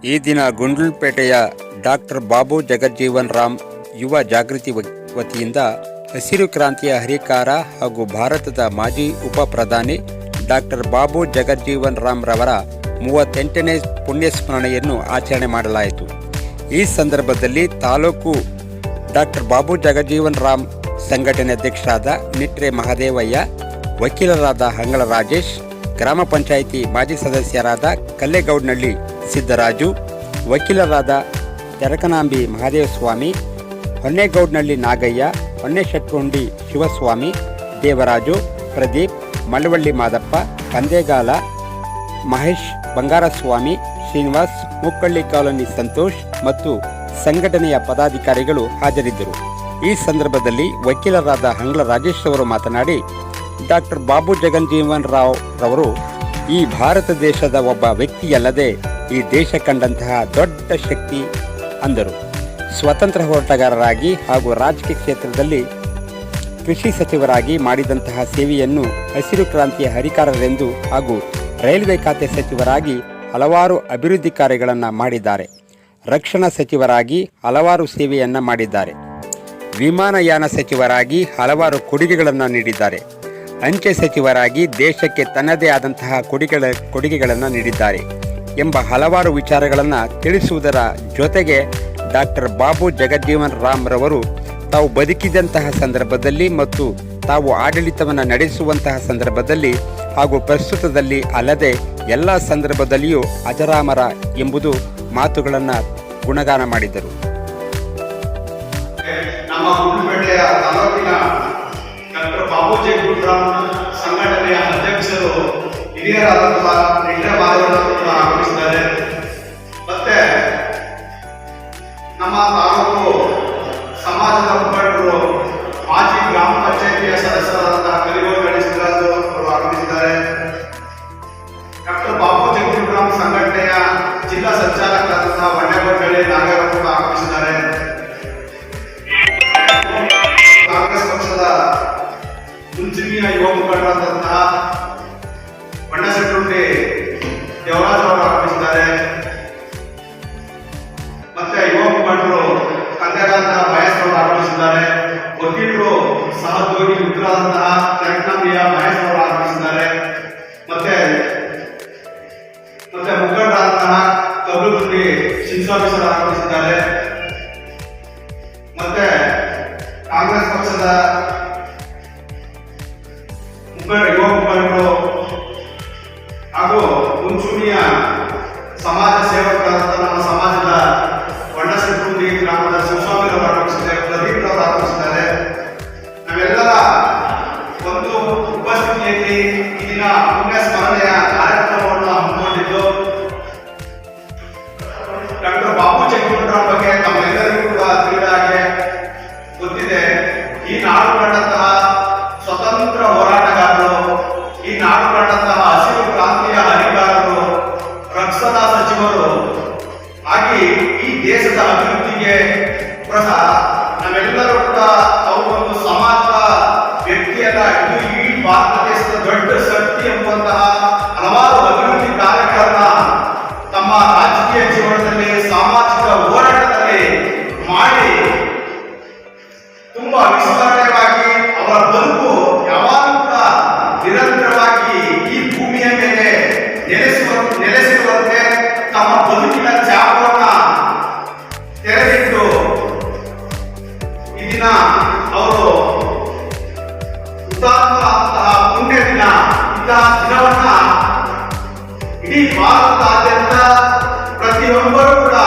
ಈ ದಿನ ಗುಂಡ್ಲುಪೇಟೆಯ ಡಾಕ್ಟರ್ ಬಾಬು ಜಗಜ್ಜೀವನ್ ರಾಮ್ ಯುವ ಜಾಗೃತಿ ವತಿಯಿಂದ ಹಸಿರು ಕ್ರಾಂತಿಯ ಹರಿಕಾರ ಹಾಗೂ ಭಾರತದ ಮಾಜಿ ಉಪ ಪ್ರಧಾನಿ ಡಾಕ್ಟರ್ ಬಾಬು ಜಗಜ್ಜೀವನ್ ರಾಮ್ ರವರ 38ನೇ ಪುಣ್ಯಸ್ಮರಣೆಯನ್ನು ಆಚರಣೆ ಮಾಡಲಾಯಿತು. ಈ ಸಂದರ್ಭದಲ್ಲಿ ತಾಲೂಕು ಡಾಕ್ಟರ್ ಬಾಬು ಜಗಜ್ಜೀವನ್ ರಾಮ್ ಸಂಘಟನೆ ಅಧ್ಯಕ್ಷರಾದ ನಿಟ್ರೆ ಮಹದೇವಯ್ಯ, ವಕೀಲರಾದ ಹಂಗಳ ರಾಜೇಶ್, ಗ್ರಾಮ ಪಂಚಾಯಿತಿ ಮಾಜಿ ಸದಸ್ಯರಾದ ಕಲ್ಲೇಗೌಡನಹಳ್ಳಿ ಸಿದ್ದರಾಜು, ವಕೀಲರಾದ ತೆರಕನಾಂಬಿ ಮಹಾದೇವಸ್ವಾಮಿ, ಹೊನ್ನೇಗೌಡನಹಳ್ಳಿ ನಾಗಯ್ಯ, ಹೊನ್ನೆಶೆಟ್ಟುಹುಂಡಿ ಶಿವಸ್ವಾಮಿ, ದೇವರಾಜು, ಪ್ರದೀಪ್, ಮಳವಳ್ಳಿ ಮಾದಪ್ಪ, ಕಂದೇಗಾಲ ಮಹೇಶ್, ಬಂಗಾರಸ್ವಾಮಿ, ಶ್ರೀನಿವಾಸ್, ಮುಕ್ಕಳ್ಳಿ ಕಾಲೋನಿ ಸಂತೋಷ್ ಮತ್ತು ಸಂಘಟನೆಯ ಪದಾಧಿಕಾರಿಗಳು ಹಾಜರಿದ್ದರು. ಈ ಸಂದರ್ಭದಲ್ಲಿ ವಕೀಲರಾದ ಹಂಗಳ ರಾಜೇಶ್ ಅವರು ಮಾತನಾಡಿ, ಡಾಕ್ಟರ್ ಬಾಬು ಜಗಜ್ಜೀವನ್ ರಾವ್ ರವರು ಈ ಭಾರತ ದೇಶದ ಒಬ್ಬ ವ್ಯಕ್ತಿಯಲ್ಲದೆ ಈ ದೇಶ ಕಂಡಂತಹ ದೊಡ್ಡ ಶಕ್ತಿ ಅಂದರು. ಸ್ವತಂತ್ರ ಹೋರಾಟಗಾರರಾಗಿ ಹಾಗೂ ರಾಜಕೀಯ ಕ್ಷೇತ್ರದಲ್ಲಿ ಕೃಷಿ ಸಚಿವರಾಗಿ ಮಾಡಿದಂತಹ ಸೇವೆಯನ್ನು ಹಸಿರು ಕ್ರಾಂತಿಯ ಹರಿಕಾರರೆಂದು ಹಾಗೂ ರೈಲ್ವೆ ಖಾತೆ ಸಚಿವರಾಗಿ ಹಲವಾರು ಅಭಿವೃದ್ಧಿ ಕಾರ್ಯಗಳನ್ನು ಮಾಡಿದ್ದಾರೆ. ರಕ್ಷಣಾ ಸಚಿವರಾಗಿ ಹಲವಾರು ಸೇವೆಯನ್ನು ಮಾಡಿದ್ದಾರೆ. ವಿಮಾನಯಾನ ಸಚಿವರಾಗಿ ಹಲವಾರು ಕೊಡುಗೆಗಳನ್ನು ನೀಡಿದ್ದಾರೆ. ಅಂಚೆ ಸಚಿವರಾಗಿ ದೇಶಕ್ಕೆ ತನ್ನದೇ ಆದಂತಹ ಕೊಡುಗೆಗಳನ್ನು ನೀಡಿದ್ದಾರೆ ಎಂಬ ಹಲವಾರು ವಿಚಾರಗಳನ್ನು ತಿಳಿಸುವುದರ ಜೊತೆಗೆ ಡಾಕ್ಟರ್ ಬಾಬು ಜಗಜ್ಜೀವನ್ ರಾಮ್ ರವರು ತಾವು ಬದುಕಿದಂತಹ ಸಂದರ್ಭದಲ್ಲಿ ಮತ್ತು ತಾವು ಆಡಳಿತವನ್ನು ನಡೆಸುವಂತಹ ಸಂದರ್ಭದಲ್ಲಿ ಹಾಗೂ ಪ್ರಸ್ತುತದಲ್ಲಿ ಅಲ್ಲದೆ ಎಲ್ಲ ಸಂದರ್ಭದಲ್ಲಿಯೂ ಅಜರಾಮರ ಎಂಬುದು ಮಾತುಗಳನ್ನು ಗುಣಗಾನ ಮಾಡಿದರು. ನಮ್ಮ ಗುಂಡ್ಲುಪೇಟೆಯ ತಾಲೂಕಿನ ಡಾಕ್ಟರ್ ಬಾಬು ಜಗಜ್ಜೀವನ್ ರಾಮ್ ಸಂಘಟನೆಯ ಅಧ್ಯಕ್ಷರು ಹಿರಿಯರಾದಂತಹ ನಿಟ್ರೆ ಮಹದೇವಯ್ಯ ಆಗಮಿಸಿದ್ದಾರೆ. ಮತ್ತೆ ನಮ್ಮ ತಾಲೂಕು ಸಮಾಜದ ಮುಖಂಡರು ಮಾಜಿ ಗ್ರಾಮ ಪಂಚಾಯಿತಿಯ ಸದಸ್ಯರಾದಂತಹ ಕಲಿಗೋಡು ಸಿದ್ದರಾಜು ಅವರು ಆಗಮಿಸಿದ್ದಾರೆ. ಡಾಕ್ಟರ್ ಬಾಬು ಜಗಜ್ಜೀವನ್ ರಾಮ್ ಸಂಘಟನೆಯ ಜಿಲ್ಲಾ ಸಂಚಾಲಕರಾದಂತಹ ಹೊನ್ನೇಗೌಡನಹಳ್ಳಿ ನಾಗಯ್ಯ ಕೂಡ ಆಗಮಿಸಿದ್ದಾರೆ. ಕಾಂಗ್ರೆಸ್ ಪಕ್ಷದ ಮುಂಚೂಣಿಯ ಯುವ ಮುಖಂಡರಾದಂತಹ ಹೊನ್ನೆಶೆಟ್ಟುಹುಂಡಿ ದೇವರಾಜ್ ಅವರು ಆಗಮಿಸಿದ್ದಾರೆ. ಮತ್ತೆ ಯುವ ಮುಖಂಡರು ಕಂದೇಗಾಲದ ಮಹೇಶ್ ಅವರು ಆಗಮಿಸಿದ್ದಾರೆ. ವಕೀಲರು ಸಹೋದ್ಯೋಗಿ ಮಿತ್ರರಾದಂತಹ ತೆರಕನಾಂಬಿಯ ಮಹೇಶ್ ಅವರು ಆಗಮಿಸಿದ್ದಾರೆ. ಮತ್ತೆ ಮುಖಂಡರಾದಂತಹ ಕಬ್ಲುಗುಂಡಿ ಶಿವಸ್ವಾಮಿ ಅವರು ಆಗಮಿಸಿದ್ದಾರೆ. ಮತ್ತೆ ಕಾಂಗ್ರೆಸ್ ಪಕ್ಷದ ಯುವ ಮುಖಂಡರು ಹಾಗೂ ಮುಂಚೂಣಿಯ ಸಮಾಜ ಸೇವಕರಾದಂತಹ ನಮ್ಮ ಸಮಾಜದ ಹೊನ್ನೆಶೆಟ್ಟುಹುಂಡಿ ಗ್ರಾಮದ ಶಿವಸ್ವಾಮಿ ಅವರು ಆಗಮಿಸಿದ್ದಾರೆ. ಪ್ರದೀಪ್ ಅವರು ಆಗಮಿಸಿದ್ದಾರೆ. ನಾವೆಲ್ಲರ ಒಂದು ಉಪಸ್ಥಿತಿಯಲ್ಲಿ ಈ ದಿನ ಪುಣ್ಯ ಸ್ಮರಣೆಯ ಕಾರ್ಯಕ್ರಮವನ್ನು ಹಮ್ಮಿಕೊಂಡಿದ್ದು, ಡಾಕ್ಟರ್ ಬಾಬು ಜಗಜ್ಜೀವನ್ ರಾಮ್ ಬಗ್ಗೆ ತಮ್ಮೆಲ್ಲರಿಗೂ ಕೂಡ ತಿಳಿದ ಹಾಗೆ ಗೊತ್ತಿದೆ. ಈ ನಾಡು ಕಂಡಂತಹ ಸ್ವತಂತ್ರ ಹೋರಾಟಗಾರರು, ಈ ನಾಡು ಕಂಡಂತಹ ಹಸಿರು ಕ್ರಾಂತಿಯ ಹರಿಕಾರರು, ರಕ್ಷಣಾ ಸಚಿವರು ಆಗಿ ಈ ದೇಶದ ಅಭಿವೃದ್ಧಿಗೆ ನಾವೆಲ್ಲರೂ ಕೂಡ ಅವರೊಂದು ಸಮಾಜದ ವ್ಯಕ್ತಿಯಲ್ಲ, ಇದು ಈ ಭಾರತ ದೇಶದ ದೊಡ್ಡ ಶಕ್ತಿ ಎಂಬಂತಹ ಹಲವಾರು ಅಭಿವೃದ್ಧಿ ಕಾರ್ಯಗಳನ್ನ ತಮ್ಮ ರಾಜಕೀಯ ಜೀವನದಲ್ಲಿ, ಸಾಮಾಜಿಕ ಹೋರಾಟದಲ್ಲಿ ಮಾಡಿ ತುಂಬಾ ವಿಸ್ಮರಣೀಯವಾಗಿ ಅವರ ಬದುಕು ಯಾವಾಗಲೂ ಕೂಡ ನಿರಂತರವಾಗಿ ಈ ಭೂಮಿಯ ಮೇಲೆ ನೆಲೆಸಿರುವಂತೆ ತಮ್ಮ ಬದುಕಿನ ತ್ಯಾಗವನ್ನ ತೆರೆದಿಟ್ಟು ಈ ದಿನ ಅವರು ಹುತಾತ್ಮರಾದಂತಹ ಪುಣ್ಯ ದಿನ. ಇಂತಹ ದಿನವನ್ನ ಇಡೀ ಭಾರತದಾದ್ಯಂತ ಪ್ರತಿಯೊಬ್ಬರೂ ಕೂಡ